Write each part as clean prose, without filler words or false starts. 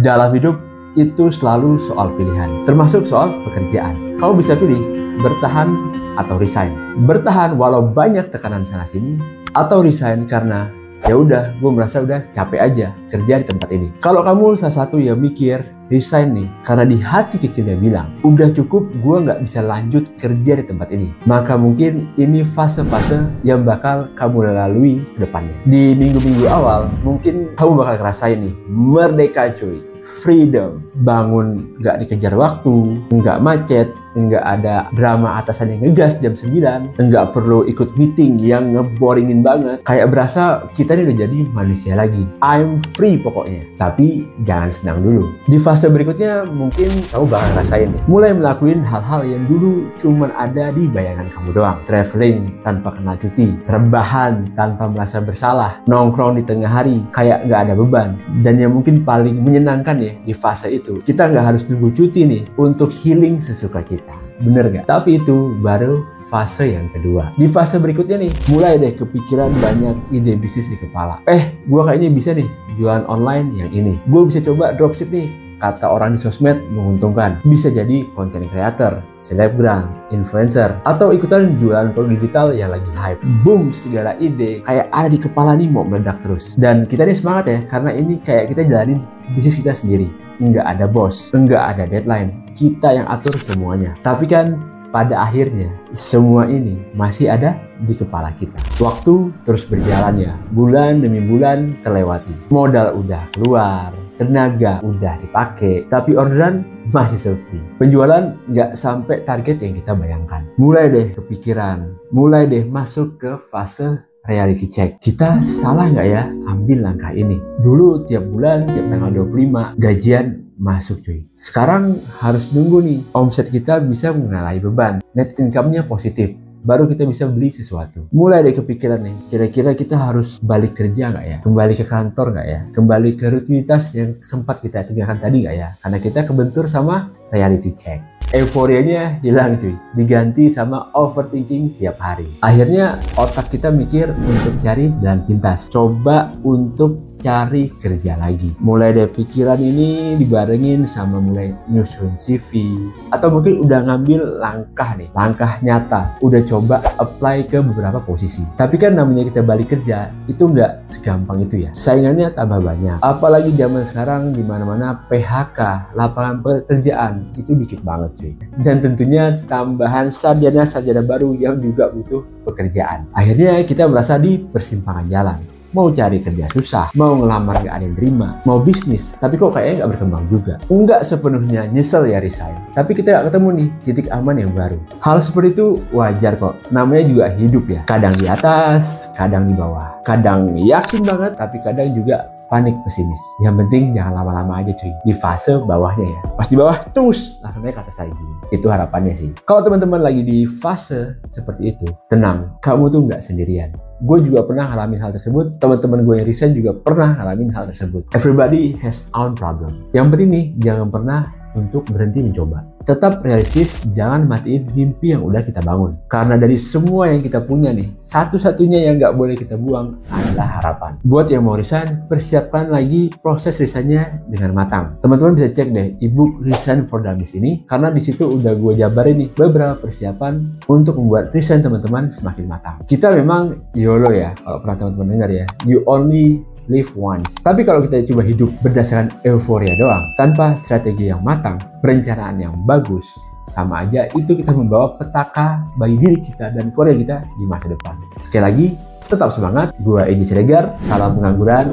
Dalam hidup itu selalu soal pilihan, termasuk soal pekerjaan. Kamu bisa pilih bertahan atau resign. Bertahan walau banyak tekanan sana sini, atau resign karena ya udah, gue merasa udah capek aja kerja di tempat ini. Kalau kamu salah satu yang mikir resign nih, karena di hati kecilnya bilang, udah cukup, gue nggak bisa lanjut kerja di tempat ini, maka mungkin ini fase-fase yang bakal kamu lalui ke depannya. Di minggu-minggu awal, mungkin kamu bakal ngerasain nih, merdeka cuy, freedom, bangun nggak dikejar waktu, nggak macet, nggak ada drama atasan yang ngegas jam 9, nggak perlu ikut meeting yang ngeboringin banget. Kayak berasa kita nih udah jadi manusia lagi. I'm free pokoknya. Tapi jangan senang dulu. Di fase berikutnya mungkin kamu bakal ngerasain nih, mulai melakukan hal-hal yang dulu cuman ada di bayangan kamu doang. Traveling tanpa kenal cuti, rebahan tanpa merasa bersalah, nongkrong di tengah hari kayak nggak ada beban. Dan yang mungkin paling menyenangkan ya di fase itu, kita nggak harus nunggu cuti nih untuk healing sesuka kita. Bener gak? Tapi itu baru fase yang kedua. Di fase berikutnya nih, mulai deh kepikiran banyak ide bisnis di kepala. Gue kayaknya bisa nih jualan online yang ini. Gue bisa coba dropship nih. Kata orang di sosmed menguntungkan. Bisa jadi content creator, selebgram, influencer, atau ikutan jualan produk digital yang lagi hype. Boom, segala ide kayak ada di kepala nih mau meledak terus. Dan kita nih semangat ya, karena ini kayak kita jalanin bisnis kita sendiri. Nggak ada bos, nggak ada deadline. Kita yang atur semuanya. Tapi kan pada akhirnya semua ini masih ada di kepala kita. Waktu terus berjalan ya, bulan demi bulan terlewati. Modal udah keluar, tenaga udah dipakai, tapi orderan masih sepi. Penjualan nggak sampai target yang kita bayangkan. Mulai deh kepikiran, mulai deh masuk ke fase reality check. Kita salah nggak ya ambil langkah ini? Dulu tiap bulan, tiap tanggal 25, gajian masuk cuy. Sekarang harus nunggu nih, omset kita bisa mengalami beban, net income-nya positif, baru kita bisa beli sesuatu. Mulai dari kepikiran nih, kira-kira kita harus balik kerja nggak ya? Kembali ke kantor nggak ya? Kembali ke rutinitas yang sempat kita tinggalkan tadi nggak ya? Karena kita kebentur sama reality check. Euforianya hilang cuy, diganti sama overthinking tiap hari. Akhirnya otak kita mikir untuk cari jalan pintas, coba untuk cari kerja lagi. Mulai dari pikiran ini dibarengin sama mulai nyusun CV, atau mungkin udah ngambil langkah nih, langkah nyata, udah coba apply ke beberapa posisi. Tapi kan namanya kita balik kerja itu nggak segampang itu ya, saingannya tambah banyak. Apalagi zaman sekarang di mana-mana PHK, lapangan pekerjaan itu dikit banget cuy. Dan tentunya tambahan sarjana-sarjana baru yang juga butuh pekerjaan. Akhirnya kita merasa di persimpangan jalan. Mau cari kerja susah, mau ngelamar gak ada yang terima, mau bisnis, tapi kok kayaknya gak berkembang juga. Enggak sepenuhnya nyesel ya resign, tapi kita gak ketemu nih titik aman yang baru. Hal seperti itu wajar kok, namanya juga hidup ya. Kadang di atas, kadang di bawah. Kadang yakin banget, tapi kadang juga panik pesimis. Yang penting jangan lama-lama aja cuy, di fase bawahnya ya. Pas di bawah terus langsung naik ke atas lagi. Itu harapannya sih. Kalau teman-teman lagi di fase seperti itu, tenang, kamu tuh nggak sendirian. Gue juga pernah ngalamin hal tersebut, teman-teman gue yang resign juga pernah ngalamin hal tersebut. Everybody has own problem. Yang penting nih, jangan pernah untuk berhenti mencoba. Tetap realistis, jangan matiin mimpi yang udah kita bangun. Karena dari semua yang kita punya nih, satu-satunya yang nggak boleh kita buang adalah harapan. Buat yang mau resign, persiapkan lagi proses resignnya dengan matang. Teman-teman bisa cek deh ebook Resign for Dummies ini, karena di situ udah gue jabarin nih beberapa persiapan untuk membuat resign teman-teman semakin matang. Kita memang YOLO ya, kalau pernah teman-teman dengar ya, you only live once. Tapi kalau kita coba hidup berdasarkan euforia doang, tanpa strategi yang matang, perencanaan yang bagus, sama aja itu kita membawa petaka bagi diri kita dan keluarga kita di masa depan. Sekali lagi, tetap semangat. Gua Eji Siregar, salam pengangguran,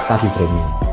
tapi premium.